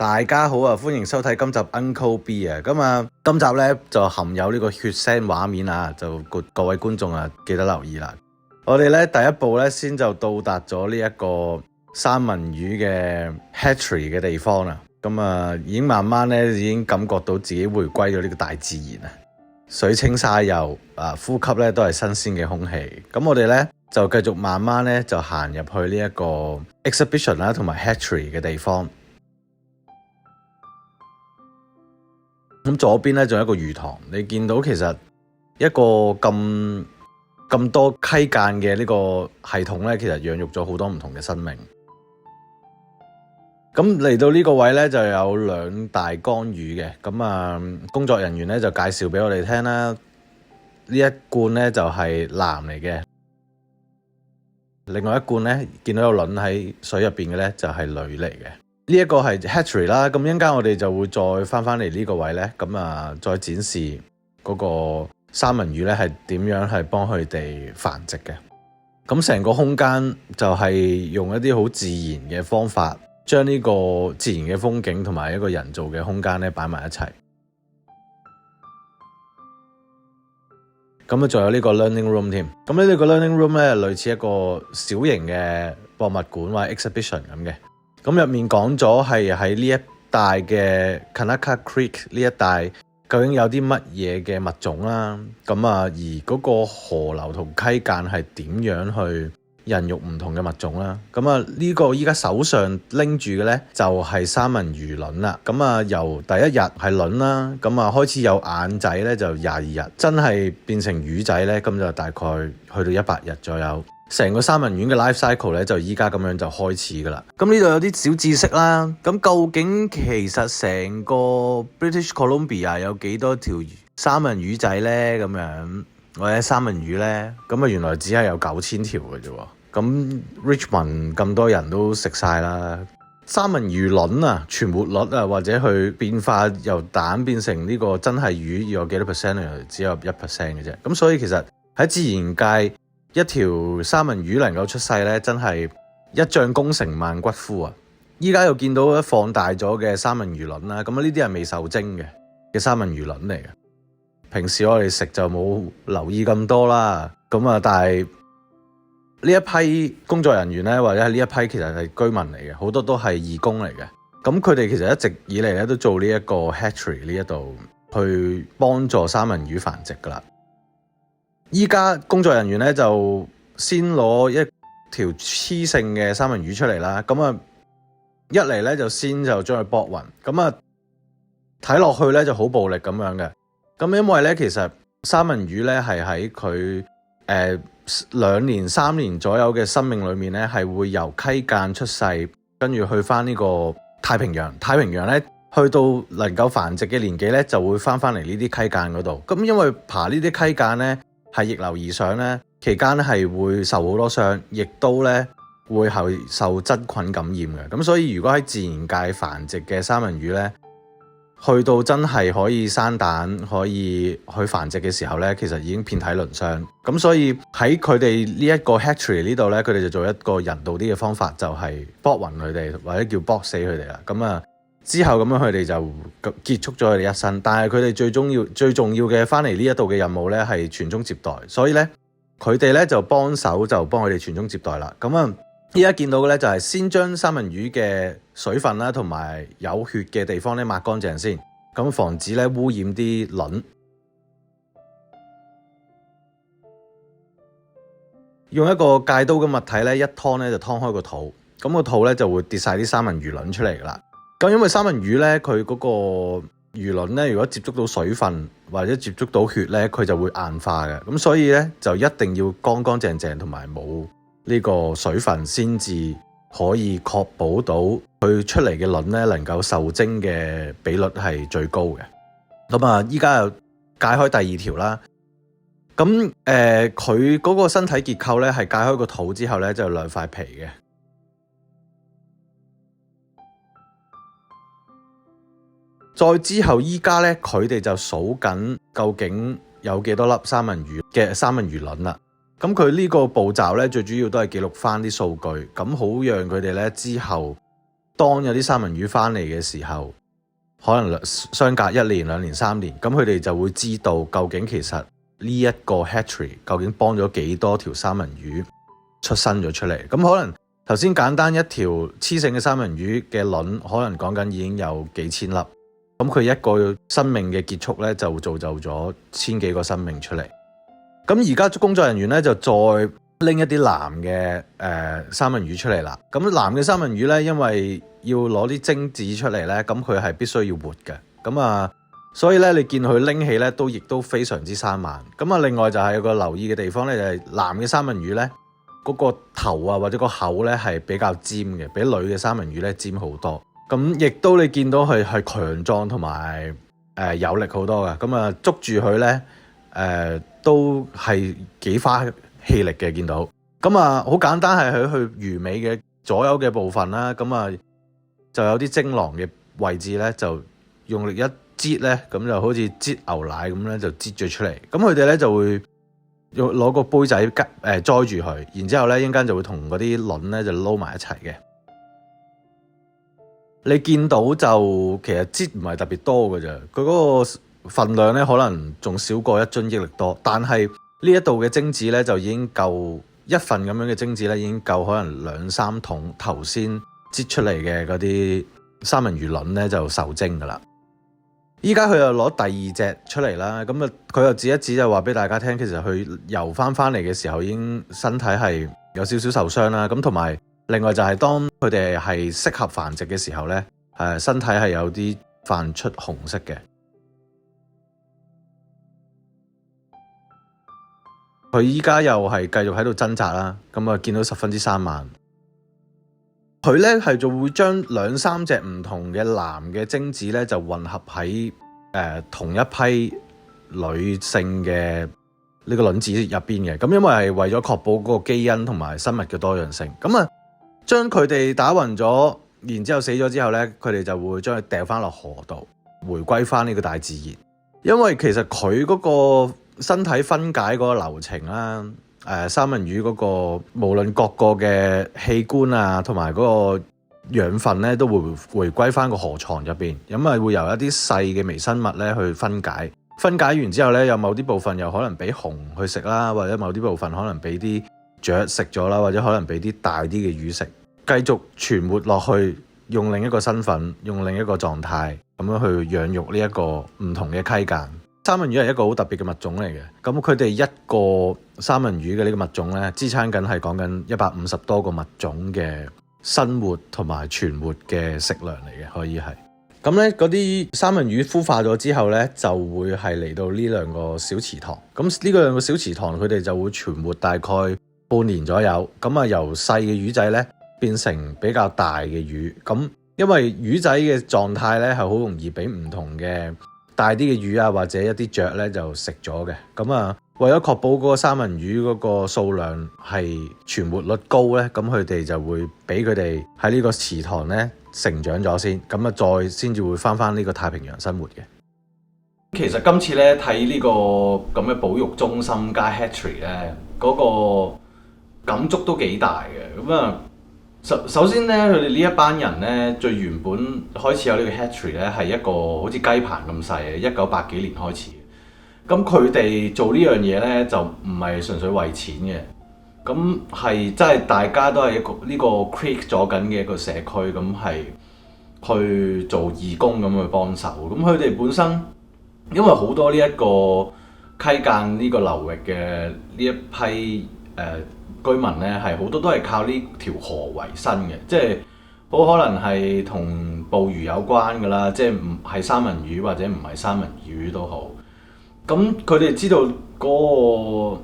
大家好啊，歡迎收睇今集 Uncle B 啊。今集咧就含有呢個血腥畫面啊，就各位觀眾啊記得留意啦。我哋咧第一步咧先就到達咗呢一個三文魚嘅 hatchery 嘅地方啦。已經慢慢咧已經感覺到自己回歸咗呢個大自然啊，水清沙幼啊，呼吸咧都係新鮮嘅空氣。咁我哋咧就繼續慢慢咧就行入去呢一個 exhibition 啦，同埋 hatchery 嘅地方。咁左邊咧仲有一個魚塘，你見到其實一個咁多溪澗嘅呢個系統咧，其實養育咗好多唔同嘅生命。咁嚟到呢個位咧就有兩大缸魚嘅，工作人員咧就介紹俾我哋聽啦。呢一罐咧就係男嚟嘅，另外一罐咧見到有卵喺水入邊嘅咧就係女嚟嘅。呢一個係 hatchery 啦，咁一陣間我哋就會再翻嚟呢個位咧，再展示嗰個三文魚咧係點樣係幫佢哋繁殖嘅。咁成個空間就係用一啲好自然嘅方法，將呢個自然嘅風景同埋一個人造嘅空間咧擺埋一齊。咁仲有呢個 learning room 添。咁呢個 learning room 咧類似一個小型嘅博物館或者 exhibition 咁嘅。咁入面講咗係喺呢一帶嘅 Kanaka Creek 呢一帶究竟有啲乜嘢嘅物種啦。而嗰個河流同溪澗係點樣去孕育唔同嘅物種啦。呢個依家手上拎住嘅咧就係三文魚卵啦。由第一日係卵啦，開始有眼仔咧就22日，真係變成魚仔咧，咁就大概去到100日左右。成個三文魚嘅 life cycle 咧就依家咁樣就開始噶啦。咁呢度有啲小知識啦。咁究竟其實成個 British Columbia 有幾多條三文魚仔咧？咁樣或者三文魚咧？原來只係有9000條嘅啫。咁 Richmond 咁多人都食晒啦。三文魚卵啊，存活率啊，或者佢變化由蛋變成呢個真係魚要有幾多 percent？ 只有1% 嘅啫。咁所以其實喺自然界，一條三文魚能夠出世咧，真係一將功成萬骨枯啊！依家又見到一放大咗嘅三文魚卵啦，呢啲係未受精嘅三文魚卵嚟嘅。平時我哋食就冇留意咁多啦。但係呢一批工作人員咧，或者係呢一批其實係居民嚟嘅，好多都係義工嚟嘅。咁佢哋其實一直以嚟咧都做呢一個 hatchery 呢一度去幫助三文魚繁殖噶啦。依家工作人員咧就先攞一條雌性嘅三文魚出嚟啦，一嚟咧就先就將佢剝暈，睇落去咧就好暴力咁樣嘅。因為咧其實三文魚咧係喺佢2年3年左右嘅生命裏面咧係會由溪澗出世，跟住去翻呢個太平洋。太平洋咧去到能夠繁殖嘅年紀咧就會翻嚟呢啲溪澗嗰度。因為爬呢啲溪澗咧係逆流而上咧，期間咧係會受好多傷，亦都咧會係受真菌感染嘅。咁所以如果喺自然界繁殖嘅三文魚咧，去到真係可以生蛋可以去繁殖嘅時候咧，其實已經遍體鱗傷。咁所以喺佢哋呢一個 hatchery 呢度咧，佢哋就做一個人道啲嘅方法，就係剝暈佢哋，或者叫剝死佢哋啦。之後咁樣佢哋就結束咗佢哋一生。但係佢哋最重要嘅翻嚟呢一度嘅任務咧係傳宗接代，所以咧佢哋咧就幫手就幫佢哋傳宗接代啦。依家見到嘅咧就係先將三文魚嘅水分啦同埋有血嘅地方咧抹乾淨先，防止咧污染啲卵。用一個戒刀嘅物體咧一劏咧就劏開個肚，個肚咧就會跌晒啲三文魚卵出嚟噶啦。因為三文魚咧，佢嗰個魚卵咧，如果接觸到水分或者接觸到血咧，佢就會硬化嘅。咁所以咧，就一定要乾乾淨淨同埋冇呢個水分，先至可以確保到佢出嚟嘅卵咧能夠受精嘅比率係最高嘅。依家又解開第二條啦。佢嗰個身體結構咧係解開個肚之後咧就有2塊皮嘅。再之後，依家咧佢哋就數緊究竟有幾多粒三文魚卵啦。佢呢個步驟咧最主要都係記錄翻啲數據，好讓佢哋咧之後當有啲三文魚翻嚟嘅時候，可能相隔1年、2年、3年，咁佢哋就會知道究竟其實呢一個 hatchery 究竟幫咗幾多條三文魚出生咗出嚟。咁可能頭先簡單一條雌性嘅三文魚嘅卵，可能講緊已經有幾千粒。咁佢一個生命嘅結束咧，就造就咗千幾個生命出嚟。咁而家工作人員咧就再拎一啲男嘅三文魚出嚟啦。咁男嘅三文魚咧，因為要攞啲精子出嚟咧，咁佢係必須要活嘅。咁所以咧你見佢拎起咧亦都非常之生猛。咁另外就係有個留意嘅地方咧，就係男嘅三文魚咧嗰個頭啊或者個口咧係比較尖嘅，比女嘅三文魚咧尖好多。咁亦都你見到佢係強壯同埋有力好多嘅。咁捉住佢咧都係幾花氣力嘅，見到。咁好簡單，係佢魚尾嘅左右嘅部分啦。咁就有啲精囊嘅位置咧，就用力一擠咧，咁就好似擠牛奶咁咧，就擠咗出嚟。咁佢哋咧就會攞個杯仔載住佢，然之後咧一陣間就會同嗰啲卵咧就撈埋一齊嘅。你見到就其實擠唔係特別多嘅啫，佢嗰個份量咧可能仲少過1樽益力多，但係呢一度嘅精子咧就已經夠一份咁樣嘅精子咧，已經夠可能2-3桶頭先擠出嚟嘅嗰啲三文魚卵咧就受精噶啦。依家佢又攞第二隻出嚟啦，咁佢又指一指就話俾大家聽，其實佢游翻嚟嘅時候已經身體係有少少受傷啦。咁同埋另外就係當佢哋係適合繁殖嘅時候咧，身體係有啲泛出紅色嘅。佢依家又係繼續喺度掙扎啦，咁見到十分之生猛。佢咧係就會將2-3隻唔同嘅男嘅精子咧就混合喺同一批女性嘅呢個卵子入邊嘅。咁因為係為咗確保嗰個基因同埋生物嘅多樣性。咁將佢哋打暈咗，然之後死咗之後咧，佢哋就會將佢掉翻落河度，回歸翻呢個大自然。因為其實佢嗰個身體分解嗰個流程啦，三文魚嗰個無論各個嘅器官啊，同埋嗰個養分咧，都會回歸翻個河床入邊。咁會由一啲細嘅微生物咧去分解。分解完之後咧，有某啲部分又可能俾熊去食啦，或者某啲部分可能俾啲雀食咗啦，或者可能俾啲大啲嘅魚食，繼續存活落去，用另一個身份，用另一個狀態咁樣去養育呢一個唔同嘅溪澗。三文魚係一個好特別嘅物種嚟嘅，咁佢哋一個三文魚嘅呢個物種咧，支撐緊係講緊150多個物種嘅生活同埋存活嘅食糧嚟嘅，可以係。咁咧嗰啲三文魚孵化咗之後咧，就會係嚟到呢兩個小池塘。咁呢個兩個小池塘佢哋就會存活大概半年左右。咁由細嘅魚仔咧變成比較大嘅魚。咁因為魚仔嘅狀態咧係好容易俾唔同嘅大啲嘅魚啊，或者一啲雀咧就食咗嘅。咁為咗確保嗰個三文魚嗰個數量係存活率高咧，咁佢哋就會俾佢哋喺呢個池塘咧成長咗先，咁再先至會翻呢個太平洋生活嘅。其實今次咧睇呢個咁嘅保育中心加 hatchery 咧，嗰個感觸都幾大嘅。咁首先咧，佢哋呢一班人咧，最原本開始有呢個 hatchery 咧，係一個好似雞棚咁細嘅1900幾年開始。咁佢哋做呢樣嘢咧，就唔係純粹為錢嘅。咁係真係大家都係呢個 creek 咗緊嘅一個社區，咁係去做義工咁去幫手。咁佢哋本身因為好多呢一個溪澗呢個流域嘅呢一批居民咧，係好多都係靠呢條河為生嘅，即係好可能係同捕魚有關㗎啦，即係唔係三文魚或者唔係三文魚都好。咁佢哋知道嗰個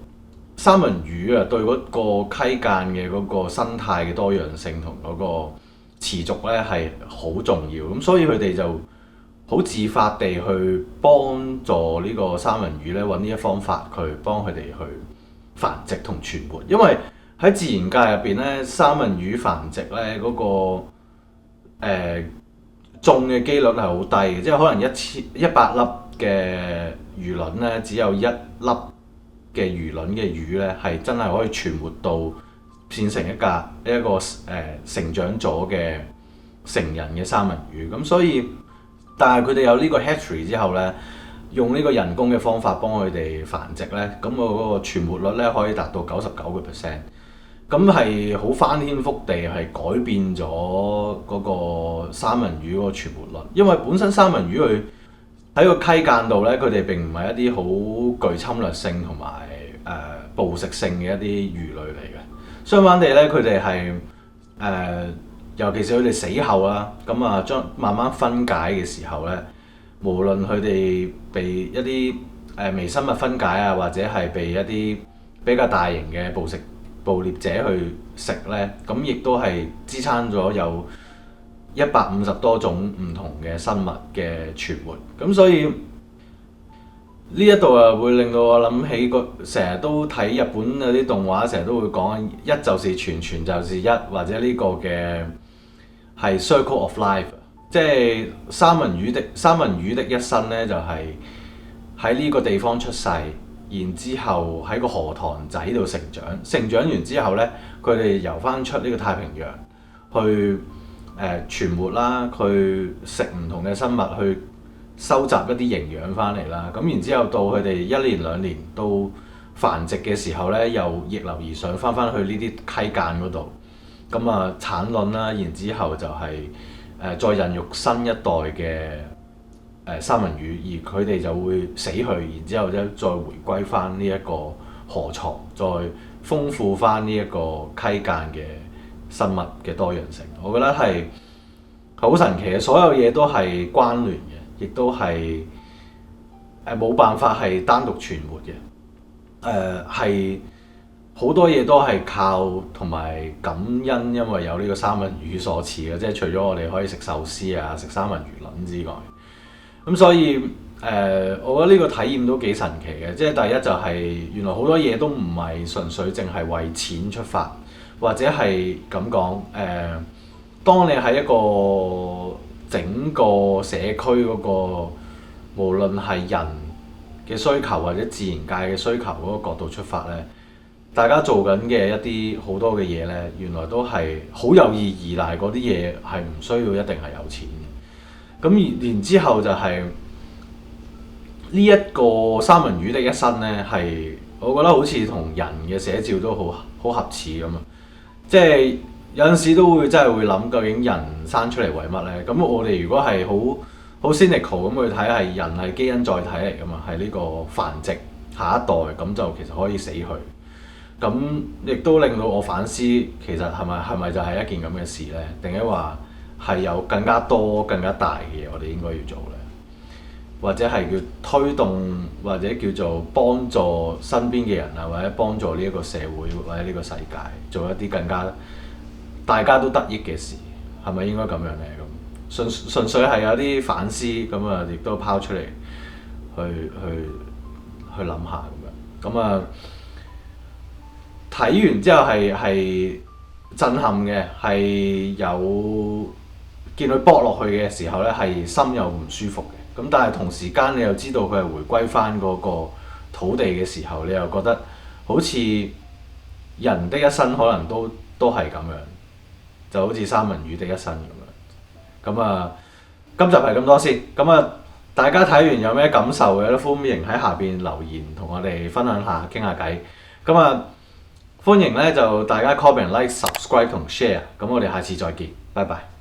三文魚對嗰個溪澗嘅嗰個生態嘅多樣性同嗰個持續咧係好重要，咁所以佢哋就好自發地去幫助呢個三文魚咧，揾呢一方法去幫佢哋去繁殖同存活。因為喺自然界入邊咧，三文魚繁殖咧嗰個中嘅機率係好低嘅，即係可能100粒嘅魚卵咧，只有1粒嘅魚卵嘅魚咧，係真係可以存活到變成一個成長咗嘅成人嘅三文魚。咁所以，但係佢哋有呢個 hatchery 之後呢，用呢個人工嘅方法幫佢哋繁殖呢，咁嗰個存活率呢可以達到99%。咁係好翻天覆地，係改變咗嗰個三文魚嗰個存活率。因為本身三文魚佢喺個溪澗度呢，佢哋並唔係一啲好具侵略性同埋捕食性嘅一啲魚類嚟嘅。相反地呢，佢哋係尤其是佢哋死後啦，咁啊將慢慢分解嘅時候呢，無論佢哋被一啲微生物分解啊，或者係被一啲比較大型嘅捕獵者去食呢，咁亦都係支撐咗有150多種唔同嘅生物嘅存活。咁所以呢一度啊，會令到我諗起成日都睇日本嗰啲動畫，成日都會講一就是全，全就是一，或者呢個嘅係 circle of life， 即係三文魚的一生呢，就係喺呢個地方出世。然之後喺個河塘仔度成長完之後呢，佢哋游翻出呢個太平洋去存活啦，去食唔同嘅生物，去收集一啲營養翻嚟啦。咁然之後到佢哋1年2年到繁殖嘅時候呢，又逆流而上翻去呢啲溪澗嗰度，咁啊產卵啦，然之後就係再孕育新一代嘅三文魚，而佢哋就會死去，然之後咧再回歸翻呢一個河床，再豐富翻呢一個溪澗嘅生物嘅多樣性。我覺得係好神奇嘅，所有嘢都係關聯嘅，亦都係冇辦法係單獨存活嘅。係好多嘢都係靠同埋感恩，因為有呢個三文魚所賜嘅，即係除咗我哋可以食壽司啊、食三文魚卵之外。咁所以我覺得呢個體驗都幾神奇嘅，即係第一就係原來好多嘢都唔係純粹淨係為錢出發，或者係咁講當你喺一個整個社區嗰個無論係人嘅需求或者自然界嘅需求嗰個角度出發呢，大家做緊嘅一啲好多嘅嘢呢，原來都係好有意義，但係嗰啲嘢係唔需要一定係有錢。咁然之後就係呢一個三文魚的一生呢，係我覺得好似同人嘅寫照都好合似咁啊！即係有陣時都會真係會諗，究竟人生出嚟為乜呢？咁我哋如果係好 cynical 咁去睇，係人係基因載體嚟噶嘛，係呢個繁殖下一代，咁就其實可以死去。咁亦都令到我反思，其實係咪就係一件咁嘅事呢？定係話係有更加多、更加大嘅嘢，我哋應該要做咧，或者係叫推動，或者叫做幫助身邊嘅人啊，或者幫助呢一個社會或者呢個世界，做一啲更加大家都得益嘅事，係咪應該咁樣咧？咁純粹係有啲反思，咁啊，亦都拋出嚟去諗下咁樣。咁啊，睇完之後係震撼嘅，係有。見佢剝落去嘅時候咧，係心有唔舒服嘅。咁但係同時間你又知道佢係回歸翻嗰個土地嘅時候，你又覺得好似人的一生可能都係咁樣，就好似三文魚的一生咁樣。咁啊，今集係咁多先。咁啊，大家睇完有咩感受嘅都歡迎喺下邊留言同我哋分享下，傾下偈。咁啊，歡迎咧就大家 comment、like、subscribe 同 share。咁我哋下次再見，拜拜。